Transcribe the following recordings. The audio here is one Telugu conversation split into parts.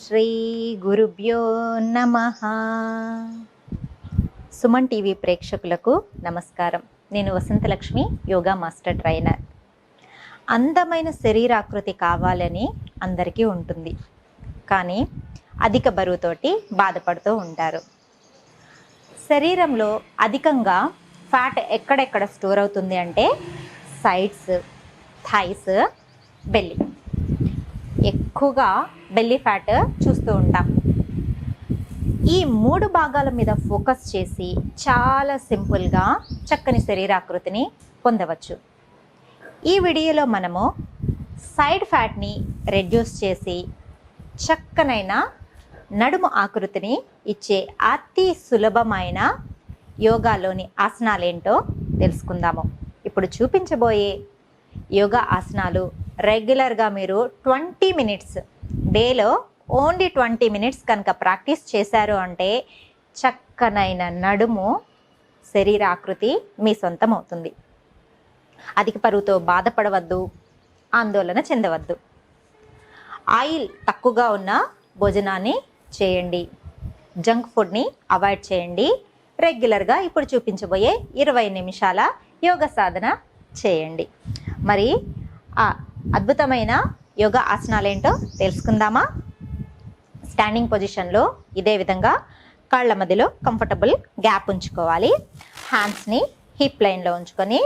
శ్రీ గురుభ్యో నమః. సుమన్ టీవీ ప్రేక్షకులకు నమస్కారం. నేను వసంతలక్ష్మి, యోగా మాస్టర్ ట్రైనర్. అందమైన శరీరాకృతి కావాలని అందరికీ ఉంటుంది, కానీ అధిక బరువుతోటి బాధపడుతూ ఉంటారు. శరీరంలో అధికంగా ఫ్యాట్ ఎక్కడెక్కడ స్టోర్ అవుతుంది అంటే సైడ్స్, థైస్, బెల్లీ. ఎక్కువగా బెల్లీ ఫ్యాట్ చూస్తూ ఉంటాం. ఈ 3 భాగాల మీద ఫోకస్ చేసి చాలా సింపుల్గా చక్కని శరీరాకృతిని పొందవచ్చు. ఈ వీడియోలో మనము సైడ్ ఫ్యాట్ని రెడ్యూస్ చేసి చక్కనైన నడుము ఆకృతిని ఇచ్చే అతి సులభమైన యోగాలోని ఆసనాలేంటో తెలుసుకుందాము. ఇప్పుడు చూపించబోయే యోగా ఆసనాలు రెగ్యులర్గా మీరు 20 మినిట్స్, డేలో ఓన్లీ 20 మినిట్స్ కనుక ప్రాక్టీస్ చేశారు అంటే చక్కనైన నడుము శరీరాకృతి మీ సొంతం అవుతుంది. అధిక బరువుతో బాధపడవద్దు, ఆందోళన చెందవద్దు. ఆయిల్ తక్కువగా ఉన్న భోజనాన్ని చేయండి, జంక్ ఫుడ్ని అవాయిడ్ చేయండి. రెగ్యులర్గా ఇప్పుడు చూపించబోయే 20 నిమిషాల యోగా సాధన చేయండి. మరి ఆ అద్భుతమైన యోగా ఆసనాలేంటో తెలుసుకుందామా? స్టాండింగ్ పొజిషన్లో ఇదే విధంగా కాళ్ళ మధ్యలో కంఫర్టబుల్ గ్యాప్ ఉంచుకోవాలి. హ్యాండ్స్ని హిప్ లైన్లో ఉంచుకొని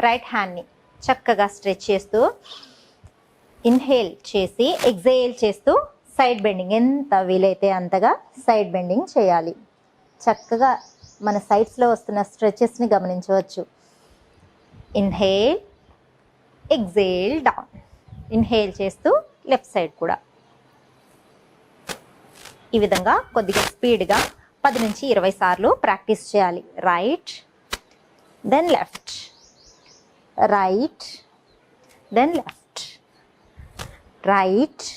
రైట్ హ్యాండ్ని చక్కగా స్ట్రెచ్ చేస్తూ ఇన్హేల్ చేసి ఎక్సేల్ చేస్తూ సైడ్ బెండింగ్, ఎంత వీలైతే అంతగా సైడ్ బెండింగ్ చేయాలి. చక్కగా మన సైడ్స్లో వస్తున్న స్ట్రెచెస్ని గమనించవచ్చు. Inhale, exhale, down. ఇన్హేల్ చేస్తూ లెఫ్ట్ సైడ్ కూడా ఈ విధంగా కొద్దిగా స్పీడ్గా 10 నుంచి 20 సార్లు ప్రాక్టీస్ చేయాలి. Right, then left, right, then left, right,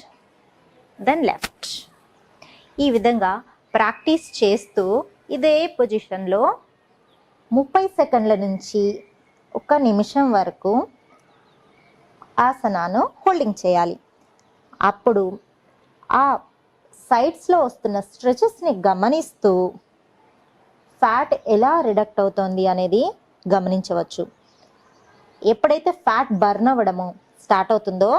then left. ఈ విధంగా ప్రాక్టీస్ చేస్తూ ఇదే పొజిషన్లో 30 సెకండ్ల నుంచి 1 నిమిషం వరకు ఆసనాను హోల్డింగ్ చేయాలి. అప్పుడు ఆ సైడ్స్లో వస్తున్న స్ట్రెచెస్ని గమనిస్తూ ఫ్యాట్ ఎలా రిడక్ట్ అవుతుంది అనేది గమనించవచ్చు. ఎప్పుడైతే ఫ్యాట్ బర్న్ అవ్వడము స్టార్ట్ అవుతుందో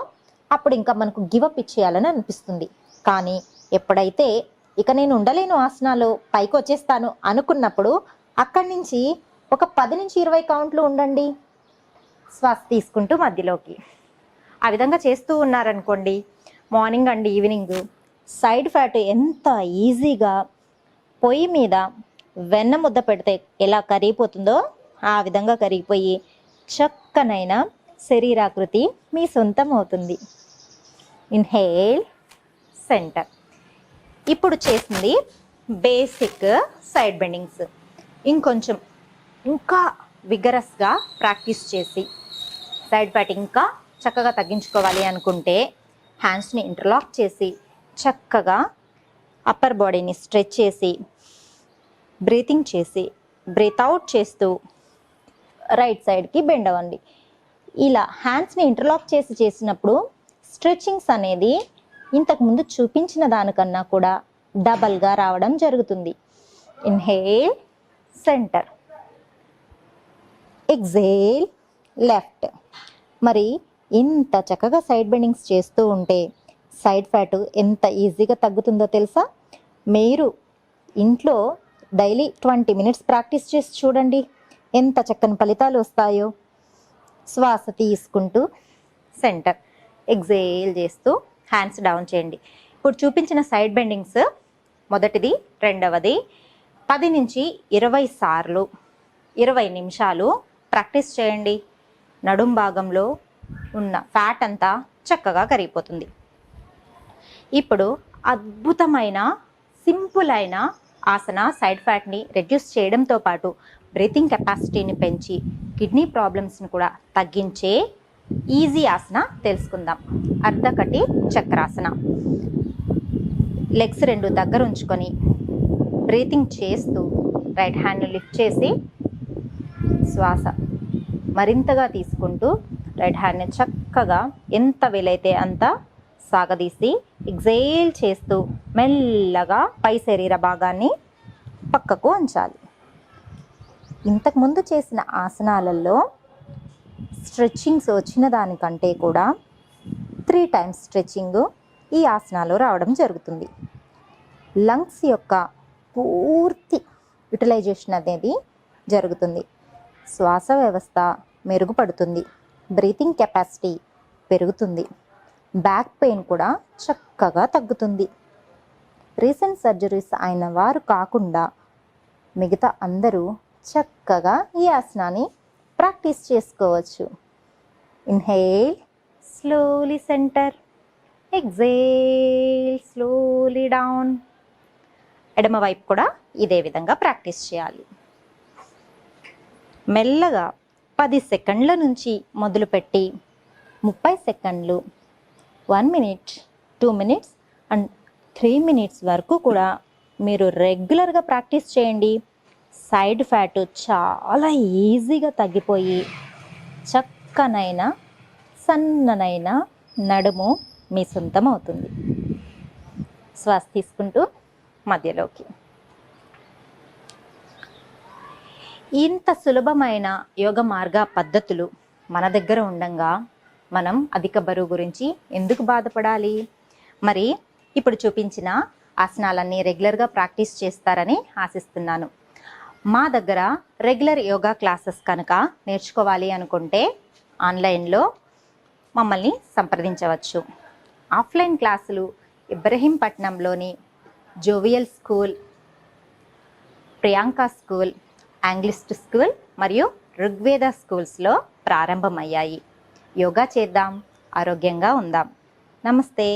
అప్పుడు ఇంకా మనకు గివప్ ఇచ్చేయాలని అనిపిస్తుంది. కానీ ఎప్పుడైతే ఇక నేను ఉండలేను, ఆసనాలు పైకి వచ్చేస్తాను అనుకున్నప్పుడు అక్కడి నుంచి ఒక 10 నుంచి 20 కౌంట్లు ఉండండి, శ్వాస తీసుకుంటూ మధ్యలోకి. ఆ విధంగా చేస్తూ ఉన్నారనుకోండి, morning and evening side fat ఎంత ఈజీగా పొయ్యి మీద వెన్న ముద్ద పెడితే ఎలా కరిగిపోతుందో ఆ విధంగా కరిగిపోయి చక్కనైన శరీరాకృతి మీ సొంతం అవుతుంది. Inhale, centre. ఇప్పుడు చేసింది బేసిక్ సైడ్ బెండింగ్స్. ఇంకొంచెం ఇంకా విగరస్గా ప్రాక్టీస్ చేసి సైడ్ ఫ్యాట్ ఇంకా చక్కగా తగ్గించుకోవాలి అనుకుంటే హ్యాండ్స్ని ఇంటర్లాక్ చేసి చక్కగా అప్పర్ బాడీని స్ట్రెచ్ చేసి బ్రీతింగ్ చేసి బ్రీత్ అవుట్ చేస్తూ రైట్ సైడ్కి బెండ్ అవ్వండి. ఇలా హ్యాండ్స్ని ఇంటర్లాక్ చేసి చేసినప్పుడు స్ట్రెచ్చింగ్స్ అనేది ఇంతకుముందు చూపించిన దానికన్నా కూడా డబల్గా రావడం జరుగుతుంది. Inhale, centre, exhale, left. మరి ఇంత చక్కగా సైడ్ బెండింగ్స్ చేస్తూ ఉంటే సైడ్ ఫ్యాట్ ఎంత ఈజీగా తగ్గుతుందో తెలుసా? మీరు ఇంట్లో డైలీ 20 మినిట్స్ ప్రాక్టీస్ చేసి చూడండి, ఎంత చక్కని ఫలితాలు వస్తాయో. శ్వాస తీసుకుంటూ సెంటర్, ఎక్సేల్ చేస్తూ హ్యాండ్స్ డౌన్ చేయండి. ఇప్పుడు చూపించిన సైడ్ బెండింగ్స్ మొదటిది, రెండవది 10 నుంచి 20 సార్లు 20 నిమిషాలు ప్రాక్టీస్ చేయండి. నడుం భాగంలో ఉన్న ఫ్యాట్ అంతా చక్కగా కరిగిపోతుంది. ఇప్పుడు అద్భుతమైన సింపుల్ అయిన ఆసన సైడ్ ఫ్యాట్ని రెడ్యూస్ చేయడంతో పాటు బ్రీతింగ్ కెపాసిటీని పెంచి కిడ్నీ ప్రాబ్లమ్స్ని కూడా తగ్గించే ఈజీ ఆసన తెలుసుకుందాం. అర్ధకటి చక్రాసన. లెగ్స్ 2 దగ్గర ఉంచుకొని బ్రీతింగ్ చేస్తూ రైట్ హ్యాండ్ని లిఫ్ట్ చేసి శ్వాస మరింతగా తీసుకుంటూ రైట్ హ్యాండ్ని చక్కగా ఎంత వీలైతే అంత సాగదీసి ఎగ్జేల్ చేస్తూ మెల్లగా పై శరీర భాగాన్ని పక్కకు ఉంచాలి. ఇంతకుముందు చేసిన ఆసనాలలో స్ట్రెచ్చింగ్స్ వచ్చిన దానికంటే కూడా 3 టైమ్స్ స్ట్రెచ్చింగ్ ఈ ఆసనాలో రావడం జరుగుతుంది. లంగ్స్ యొక్క పూర్తి యూటిలైజేషన్ అనేది జరుగుతుంది. శ్వాస వ్యవస్థ మెరుగుపడుతుంది. బ్రీతింగ్ కెపాసిటీ పెరుగుతుంది. బ్యాక్ పెయిన్ కూడా చక్కగా తగ్గుతుంది. రీసెంట్ సర్జరీస్ అయిన వారు కాకుండా మిగతా అందరూ చక్కగా ఈ ఆసనాన్ని ప్రాక్టీస్ చేసుకోవచ్చు. Inhale, slowly centre, exhale, slowly down. ఎడమ వైపు కూడా ఇదే విధంగా ప్రాక్టీస్ చేయాలి. మెల్లగా 10 సెకండ్ల నుంచి మొదలుపెట్టి 30 సెకండ్లు, 1 మినిట్, 2 మినిట్స్ అండ్ 3 మినిట్స్ వరకు కూడా మీరు రెగ్యులర్గా ప్రాక్టీస్ చేయండి. సైడ్ ఫ్యాట్ చాలా ఈజీగా తగ్గిపోయి చక్కనైన సన్ననైన నడుము మీ సొంతం అవుతుంది. శ్వాస తీసుకుంటూ మధ్యలోకి. ఇంత సులభమైన యోగ మార్గ పద్ధతులు మన దగ్గర ఉండంగా మనం అధిక బరువు గురించి ఎందుకు బాధపడాలి? మరి ఇప్పుడు చూపించిన ఆసనాలన్నీ రెగ్యులర్గా ప్రాక్టీస్ చేస్తారని ఆశిస్తున్నాను. మా దగ్గర రెగ్యులర్ యోగా క్లాసెస్ కనుక నేర్చుకోవాలి అనుకుంటే ఆన్లైన్లో మమ్మల్ని సంప్రదించవచ్చు. ఆఫ్లైన్ క్లాసులు ఇబ్రహీంపట్నంలోని జోవియల్ స్కూల్, ప్రియాంక స్కూల్, యాంగ్లిస్ట్ స్కూల్ మరియు ఋగ్వేద స్కూల్స్లో ప్రారంభమయ్యాయి. యోగా చేద్దాం, ఆరోగ్యంగా ఉందాం. నమస్తే.